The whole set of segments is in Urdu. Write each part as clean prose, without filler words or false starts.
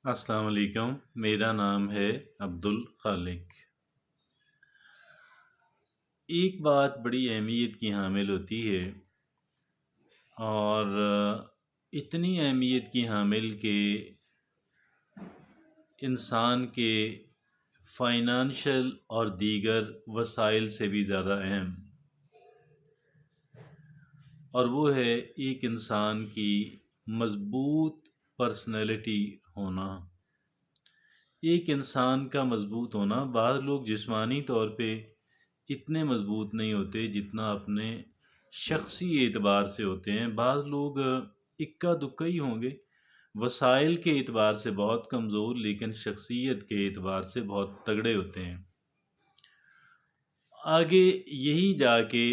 السلام علیکم، میرا نام ہے عبدالخالق۔ ایک بات بڑی اہمیت کی حامل ہوتی ہے اور اتنی اہمیت کی حامل کہ انسان کے فائنانشل اور دیگر وسائل سے بھی زیادہ اہم، اور وہ ہے ایک انسان کی مضبوط پرسنالٹی ہونا۔ ایک انسان کا مضبوط ہونا، بعض لوگ جسمانی طور پہ اتنے مضبوط نہیں ہوتے جتنا اپنے شخصی اعتبار سے ہوتے ہیں۔ بعض لوگ اکا دکا ہی ہوں گے، وسائل کے اعتبار سے بہت کمزور لیکن شخصیت کے اعتبار سے بہت تگڑے ہوتے ہیں۔ آگے یہی جا کے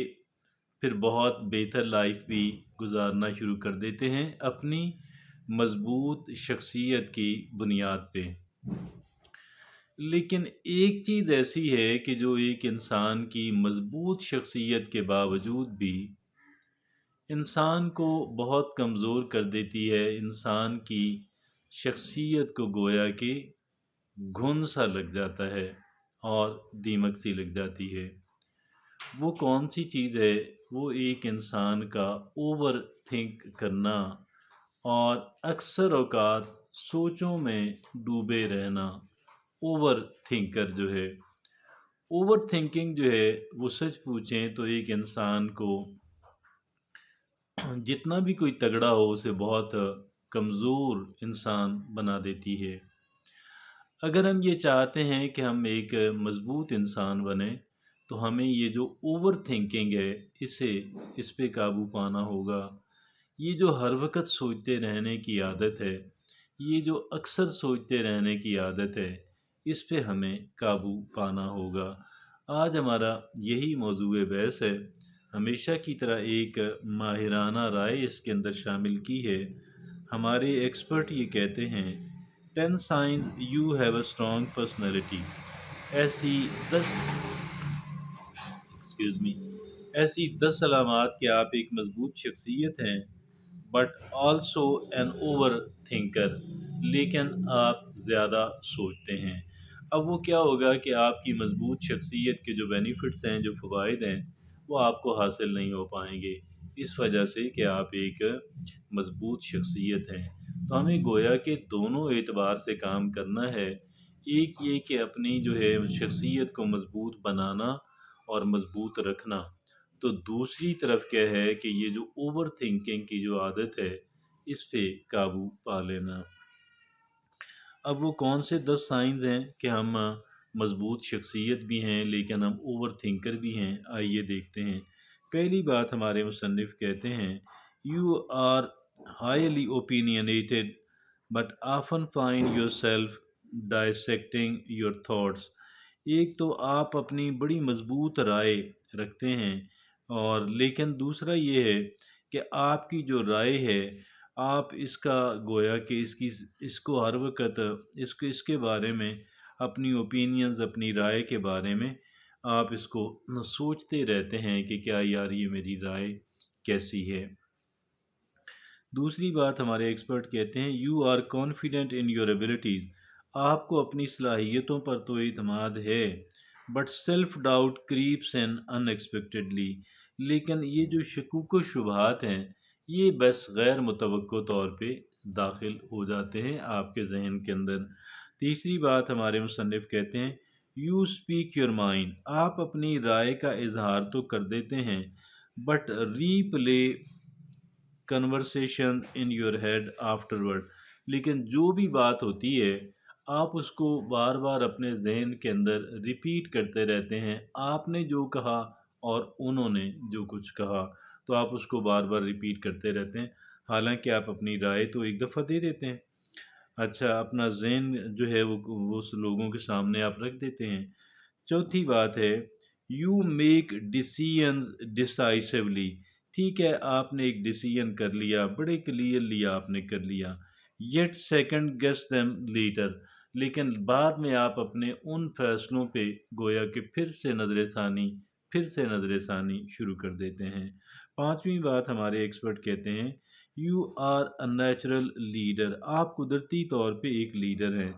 پھر بہت بہتر لائف بھی گزارنا شروع کر دیتے ہیں اپنی مضبوط شخصیت کی بنیاد پہ۔ لیکن ایک چیز ایسی ہے کہ جو ایک انسان کی مضبوط شخصیت کے باوجود بھی انسان کو بہت کمزور کر دیتی ہے، انسان کی شخصیت کو گویا کہ گھن سا لگ جاتا ہے اور دیمک سی لگ جاتی ہے۔ وہ کون سی چیز ہے؟ وہ ایک انسان کا اوور تھنک کرنا اور اکثر اوقات سوچوں میں ڈوبے رہنا۔ اوور تھنکر جو ہے، اوور تھنکنگ جو ہے، وہ سچ پوچھیں تو ایک انسان کو جتنا بھی کوئی تگڑا ہو اسے بہت کمزور انسان بنا دیتی ہے۔ اگر ہم یہ چاہتے ہیں کہ ہم ایک مضبوط انسان بنیں تو ہمیں یہ جو اوور تھنکنگ ہے اس پہ قابو پانا ہوگا۔ یہ جو ہر وقت سوچتے رہنے کی عادت ہے، یہ جو اکثر سوچتے رہنے کی عادت ہے، اس پہ ہمیں قابو پانا ہوگا۔ آج ہمارا یہی موضوع بحث ہے۔ ہمیشہ کی طرح ایک ماہرانہ رائے اس کے اندر شامل کی ہے۔ ہمارے ایکسپرٹ یہ کہتے ہیں 10 signs you have a strong personality۔ ایسی 10 ایسی 10 علامات کہ آپ ایک مضبوط شخصیت ہیں but also an over thinker, لیکن آپ زیادہ سوچتے ہیں۔ اب وہ کیا ہوگا کہ آپ کی مضبوط شخصیت کے جو بینیفٹس ہیں، جو فوائد ہیں، وہ آپ کو حاصل نہیں ہو پائیں گے اس وجہ سے کہ آپ ایک مضبوط شخصیت ہیں۔ تو ہمیں گویا کہ دونوں اعتبار سے کام کرنا ہے۔ ایک یہ کہ اپنی جو ہے شخصیت کو مضبوط بنانا اور مضبوط رکھنا، تو دوسری طرف کیا ہے کہ یہ جو اوور تھنکنگ کی جو عادت ہے اس پہ قابو پا لینا۔ اب وہ کون سے 10 سائنز ہیں کہ ہم مضبوط شخصیت بھی ہیں لیکن ہم اوور تھنکر بھی ہیں؟ آئیے دیکھتے ہیں۔ پہلی بات ہمارے مصنف کہتے ہیں you are highly opinionated but often find yourself dissecting your thoughts. ایک تو آپ اپنی بڑی مضبوط رائے رکھتے ہیں، اور لیکن دوسرا یہ ہے کہ آپ کی جو رائے ہے آپ اس کا گویا کہ اس کو ہر وقت اس کے بارے میں اپنی اوپینینز، اپنی رائے کے بارے میں آپ اس کو سوچتے رہتے ہیں کہ کیا یار یہ میری رائے کیسی ہے۔ دوسری بات ہمارے ایکسپرٹ کہتے ہیں you are confident in your abilities. آپ کو اپنی صلاحیتوں پر تو اعتماد ہے but self doubt creeps in unexpectedly, لیکن یہ جو شکوک و شبہات ہیں یہ بس غیر متوقع طور پہ داخل ہو جاتے ہیں آپ کے ذہن کے اندر۔ تیسری بات ہمارے مصنف کہتے ہیں یو اسپیک یور مائنڈ۔ آپ اپنی رائے کا اظہار تو کر دیتے ہیں but replay conversation in your head afterward, لیکن جو بھی بات ہوتی ہے آپ اس کو بار بار اپنے ذہن کے اندر ریپیٹ کرتے رہتے ہیں۔ آپ نے جو کہا اور انہوں نے جو کچھ کہا تو آپ اس کو بار بار ریپیٹ کرتے رہتے ہیں، حالانکہ آپ اپنی رائے تو ایک دفعہ دے دیتے ہیں۔ اچھا، اپنا ذہن جو ہے وہ اس لوگوں کے سامنے آپ رکھ دیتے ہیں۔ چوتھی بات ہے یو میک ڈیسیژنز ڈیسائسیولی۔ ٹھیک ہے، آپ نے ایک ڈیسیژن کر لیا، بڑے کلیئرلی آپ نے کر لیا، yet second guess them later, لیکن بعد میں آپ اپنے ان فیصلوں پہ گویا کہ پھر سے نظر ثانی شروع کر دیتے ہیں۔ پانچویں بات ہمارے ایکسپرٹ کہتے ہیں you are a natural leader, آپ قدرتی طور پہ ایک لیڈر ہیں،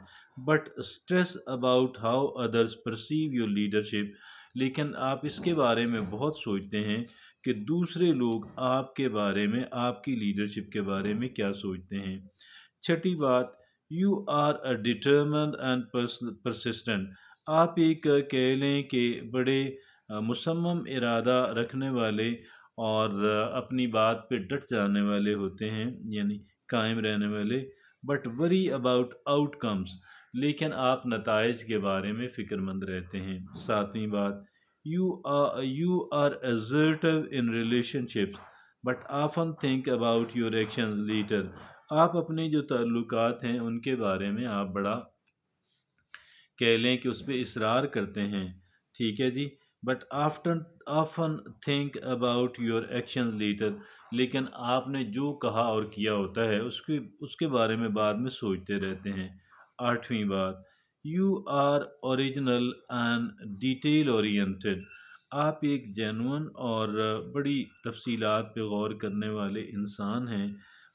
but stress about how others perceive your leadership, لیکن آپ اس کے بارے میں بہت سوچتے ہیں کہ دوسرے لوگ آپ کے بارے میں، آپ کی لیڈرشپ کے بارے میں کیا سوچتے ہیں۔ چھٹی بات، you are a determined and persistent, آپ ایک کہہ لیں کہ بڑے مصمم ارادہ رکھنے والے اور اپنی بات پہ ڈٹ جانے والے ہوتے ہیں، یعنی قائم رہنے والے، but worry about out comes, لیکن آپ نتائج کے بارے میں فکر مند رہتے ہیں۔ ساتویں بات، you are assertive in relationships but often think about your actions later، آپ اپنے جو تعلقات ہیں ان کے بارے میں آپ بڑا کہہ لیں کہ اس پہ اصرار کرتے ہیں، ٹھیک ہے جی، but often think about your action later, لیکن آپ نے جو کہا اور کیا ہوتا ہے اس کے بارے میں بعد میں سوچتے رہتے ہیں۔ آٹھویں بات، you our original and detail oriented, آپ ایک جینون اور بڑی تفصیلات پہ غور کرنے والے انسان ہیں،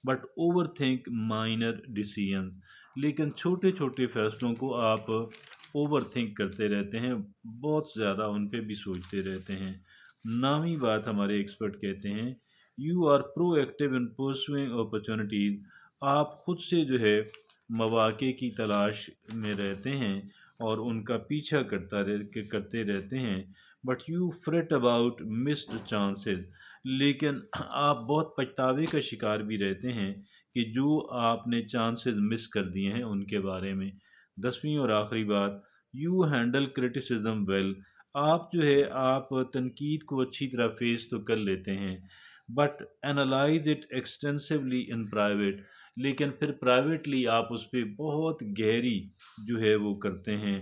but over think minor decisions, لیکن چھوٹے چھوٹے فیصلوں کو آپ اوور تھنک کرتے رہتے ہیں، بہت زیادہ ان پہ بھی سوچتے رہتے ہیں۔ ناویں بات ہمارے ایکسپرٹ کہتے ہیں، you are proactive in pursuing opportunities, آپ خود سے جو ہے مواقع کی تلاش میں رہتے ہیں اور ان کا پیچھا کرتے رہتے ہیں، but you fret about missed chances, لیکن آپ بہت پچھتاوے کا شکار بھی رہتے ہیں کہ جو آپ نے چانسز مس کر دیے ہیں ان کے بارے میں۔ دسویں اور آخری بات، یو ہینڈل کرٹیسزم ویل، آپ جو ہے آپ تنقید کو اچھی طرح فیس تو کر لیتے ہیں، but analyse it extensively in private, لیکن پھر پرائیویٹلی آپ اس پہ بہت گہری جو ہے وہ کرتے ہیں،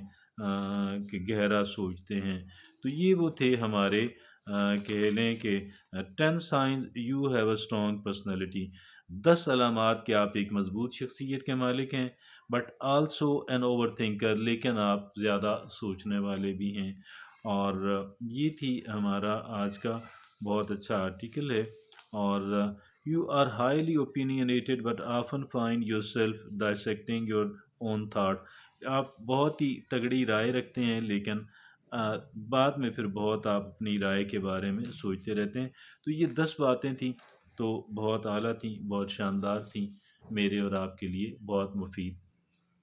کہ گہرا سوچتے ہیں۔ تو یہ وہ تھے ہمارے کہہ لیں کہ 10 signs you have a strong personality, 10 علامات کہ آپ ایک مضبوط شخصیت کے مالک ہیں، but also an over thinker, لیکن آپ زیادہ سوچنے والے بھی ہیں۔ اور یہ تھی ہمارا آج کا بہت اچھا آرٹیکل ہے، اور you are highly opinionated but often find yourself dissecting your own thought, آپ بہت ہی تگڑی رائے رکھتے ہیں لیکن بعد میں پھر بہت آپ اپنی رائے کے بارے میں سوچتے رہتے ہیں۔ تو یہ 10 باتیں تھیں، تو بہت اعلیٰ تھیں، بہت شاندار تھیں، میرے اور آپ کے لیے بہت مفید